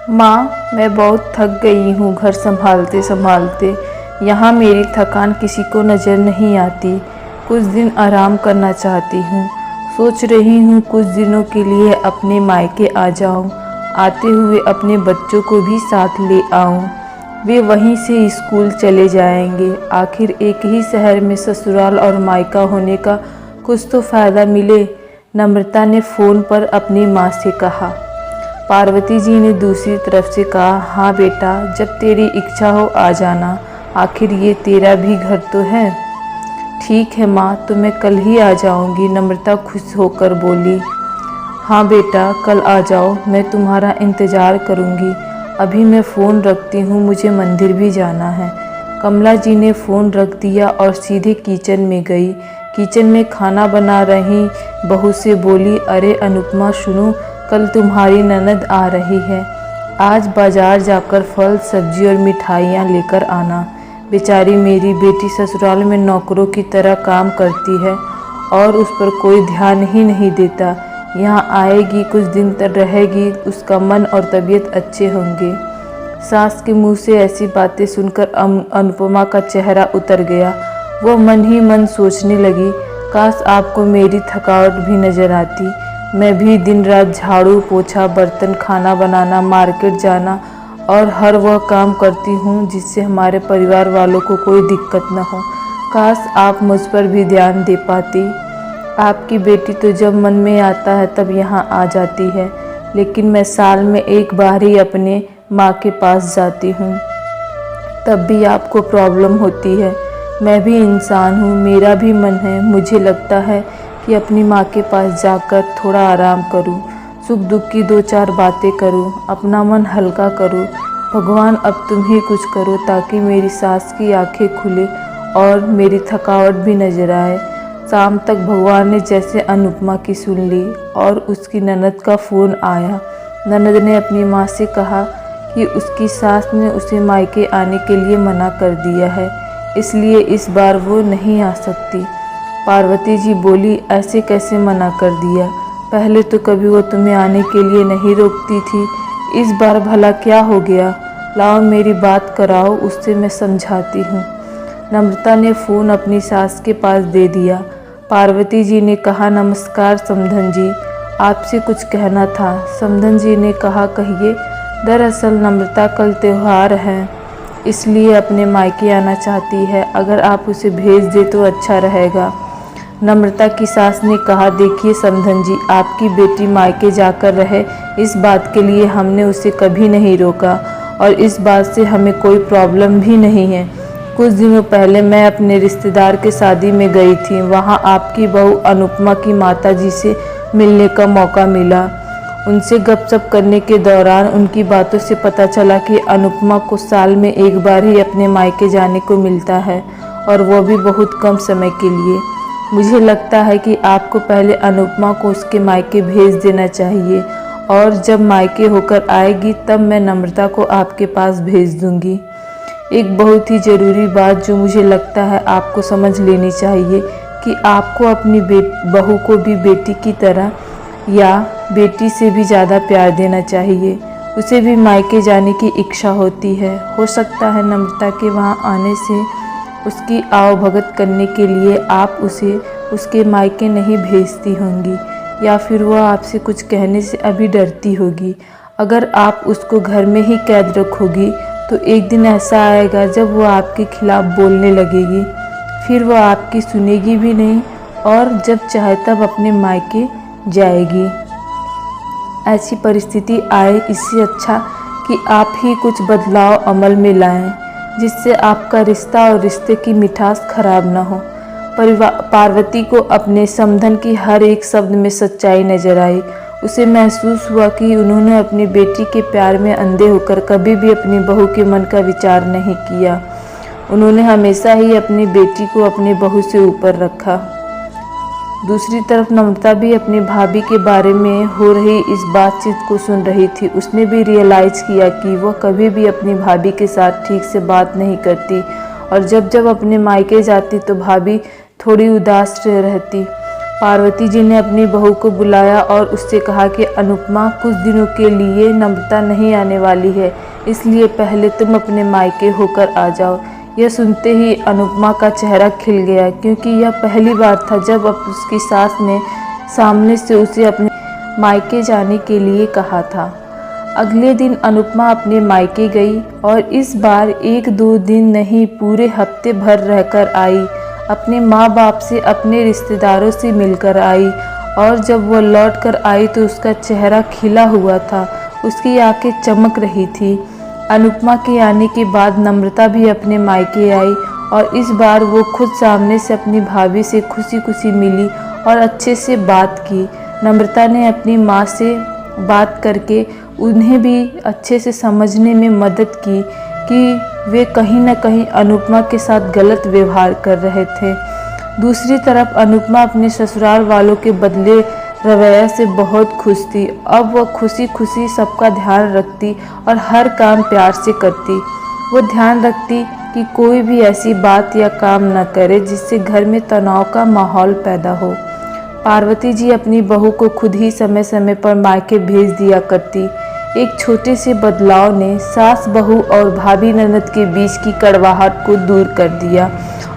माँ, मैं बहुत थक गई हूँ घर संभालते संभालते। यहाँ मेरी थकान किसी को नज़र नहीं आती। कुछ दिन आराम करना चाहती हूँ। सोच रही हूँ कुछ दिनों के लिए अपने मायके आ जाऊँ। आते हुए अपने बच्चों को भी साथ ले आऊँ। वे वहीं से स्कूल चले जाएंगे। आखिर एक ही शहर में ससुराल और मायका होने का कुछ तो फ़ायदा मिले। नम्रता ने फ़ोन पर अपनी माँ से कहा। पार्वती जी ने दूसरी तरफ से कहा, हाँ बेटा, जब तेरी इच्छा हो आ जाना। आखिर ये तेरा भी घर तो है। ठीक है माँ, तो मैं कल ही आ जाऊंगी। नम्रता खुश होकर बोली। हाँ बेटा, कल आ जाओ, मैं तुम्हारा इंतज़ार करूंगी। अभी मैं फ़ोन रखती हूँ, मुझे मंदिर भी जाना है। कमला जी ने फ़ोन रख दिया और सीधे किचन में गई। किचन में खाना बना रही बहू से बोली, अरे अनुपमा सुनो, कल तुम्हारी ननद आ रही है। आज बाजार जाकर फल सब्जी और मिठाइयाँ लेकर आना। बेचारी मेरी बेटी ससुराल में नौकरों की तरह काम करती है और उस पर कोई ध्यान ही नहीं देता। यहाँ आएगी, कुछ दिन तक रहेगी, उसका मन और तबीयत अच्छे होंगे। सास के मुंह से ऐसी बातें सुनकर अनुपमा का चेहरा उतर गया। वह मन ही मन सोचने लगी, काश आपको मेरी थकावट भी नजर आती। मैं भी दिन रात झाड़ू पोछा, बर्तन, खाना बनाना, मार्केट जाना और हर वह काम करती हूँ जिससे हमारे परिवार वालों को कोई दिक्कत न हो। काश आप मुझ पर भी ध्यान दे पाती। आपकी बेटी तो जब मन में आता है तब यहाँ आ जाती है, लेकिन मैं साल में एक बार ही अपने माँ के पास जाती हूँ, तब भी आपको प्रॉब्लम होती है। मैं भी इंसान हूँ, मेरा भी मन है। मुझे लगता है कि अपनी माँ के पास जाकर थोड़ा आराम करूँ, सुख दुख की दो चार बातें करूँ, अपना मन हल्का करूँ। भगवान अब तुम ही कुछ करो ताकि मेरी सास की आंखें खुले और मेरी थकावट भी नजर आए। शाम तक भगवान ने जैसे अनुपमा की सुन ली और उसकी ननद का फ़ोन आया। ननद ने अपनी माँ से कहा कि उसकी सास ने उसे मायके आने के लिए मना कर दिया है, इसलिए इस बार वो नहीं आ सकती। पार्वती जी बोली, ऐसे कैसे मना कर दिया? पहले तो कभी वो तुम्हें आने के लिए नहीं रोकती थी, इस बार भला क्या हो गया? लाओ मेरी बात कराओ, उससे मैं समझाती हूँ। नम्रता ने फ़ोन अपनी सास के पास दे दिया। पार्वती जी ने कहा, नमस्कार समधन जी, आपसे कुछ कहना था। समधन जी ने कहा, कहिए। दरअसल नम्रता कल त्यौहार है, इसलिए अपने मायके आना चाहती है। अगर आप उसे भेज दे तो अच्छा रहेगा। नम्रता की सास ने कहा, देखिए समधन जी, आपकी बेटी मायके जाकर रहे, इस बात के लिए हमने उसे कभी नहीं रोका और इस बात से हमें कोई प्रॉब्लम भी नहीं है। कुछ दिनों पहले मैं अपने रिश्तेदार के शादी में गई थी। वहाँ आपकी बहू अनुपमा की माताजी से मिलने का मौका मिला। उनसे गपशप करने के दौरान उनकी बातों से पता चला कि अनुपमा को साल में एक बार ही अपने मायके जाने को मिलता है और वो भी बहुत कम समय के लिए। मुझे लगता है कि आपको पहले अनुपमा को उसके मायके भेज देना चाहिए और जब मायके होकर आएगी तब मैं नम्रता को आपके पास भेज दूंगी। एक बहुत ही ज़रूरी बात जो मुझे लगता है आपको समझ लेनी चाहिए कि आपको अपनी बहू को भी बेटी की तरह या बेटी से भी ज़्यादा प्यार देना चाहिए। उसे भी मायके जाने की इच्छा होती है। हो सकता है नम्रता के वहाँ आने से उसकी आवभगत करने के लिए आप उसे उसके मायके नहीं भेजती होंगी, या फिर वह आपसे कुछ कहने से अभी डरती होगी। अगर आप उसको घर में ही कैद रखोगी तो एक दिन ऐसा आएगा जब वह आपके खिलाफ़ बोलने लगेगी, फिर वह आपकी सुनेगी भी नहीं और जब चाहे तब अपने मायके जाएगी। ऐसी परिस्थिति आए, इससे अच्छा कि आप ही कुछ बदलाव अमल में लाएं, जिससे आपका रिश्ता और रिश्ते की मिठास खराब ना हो। पार्वती को अपने समधन की हर एक शब्द में सच्चाई नजर आई। उसे महसूस हुआ कि उन्होंने अपनी बेटी के प्यार में अंधे होकर कभी भी अपनी बहू के मन का विचार नहीं किया। उन्होंने हमेशा ही अपनी बेटी को अपनी बहू से ऊपर रखा। दूसरी तरफ नम्रता भी अपनी भाभी के बारे में हो रही इस बातचीत को सुन रही थी। उसने भी रियलाइज़ किया कि वह कभी भी अपनी भाभी के साथ ठीक से बात नहीं करती और जब जब अपने मायके जाती तो भाभी थोड़ी उदास रहती। पार्वती जी ने अपनी बहू को बुलाया और उससे कहा कि अनुपमा, कुछ दिनों के लिए नम्रता नहीं आने वाली है, इसलिए पहले तुम अपने मायके होकर आ जाओ। यह सुनते ही अनुपमा का चेहरा खिल गया, क्योंकि यह पहली बार था जब उसकी सास ने सामने से उसे अपने मायके जाने के लिए कहा था। अगले दिन अनुपमा अपने मायके गई और इस बार 1-2 दिन नहीं, पूरे हफ्ते भर रहकर आई। अपने माँ बाप से, अपने रिश्तेदारों से मिलकर आई और जब वह लौट कर आई तो उसका चेहरा खिला हुआ था, उसकी आंखें चमक रही थी। अनुपमा के आने के बाद नम्रता भी अपने मायके आई और इस बार वो खुद सामने से अपनी भाभी से खुशी खुशी मिली और अच्छे से बात की। नम्रता ने अपनी माँ से बात करके उन्हें भी अच्छे से समझने में मदद की कि वे कहीं न कहीं अनुपमा के साथ गलत व्यवहार कर रहे थे। दूसरी तरफ अनुपमा अपने ससुराल वालों के बदले रवैया से बहुत खुश थी। अब वह खुशी खुशी सबका ध्यान रखती और हर काम प्यार से करती। वो ध्यान रखती कि कोई भी ऐसी बात या काम न करे जिससे घर में तनाव का माहौल पैदा हो। पार्वती जी अपनी बहू को खुद ही समय समय पर मायके भेज दिया करती। एक छोटे से बदलाव ने सास बहू और भाभी ननद के बीच की कड़वाहट को दूर कर दिया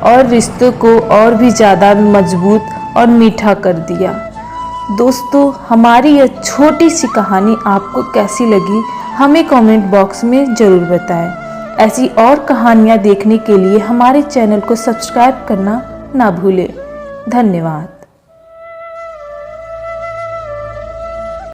और रिश्तों को और भी ज़्यादा मजबूत और मीठा कर दिया। दोस्तों, हमारी यह छोटी सी कहानी आपको कैसी लगी, हमें कमेंट बॉक्स में ज़रूर बताएं। ऐसी और कहानियाँ देखने के लिए हमारे चैनल को सब्सक्राइब करना ना भूलें। धन्यवाद।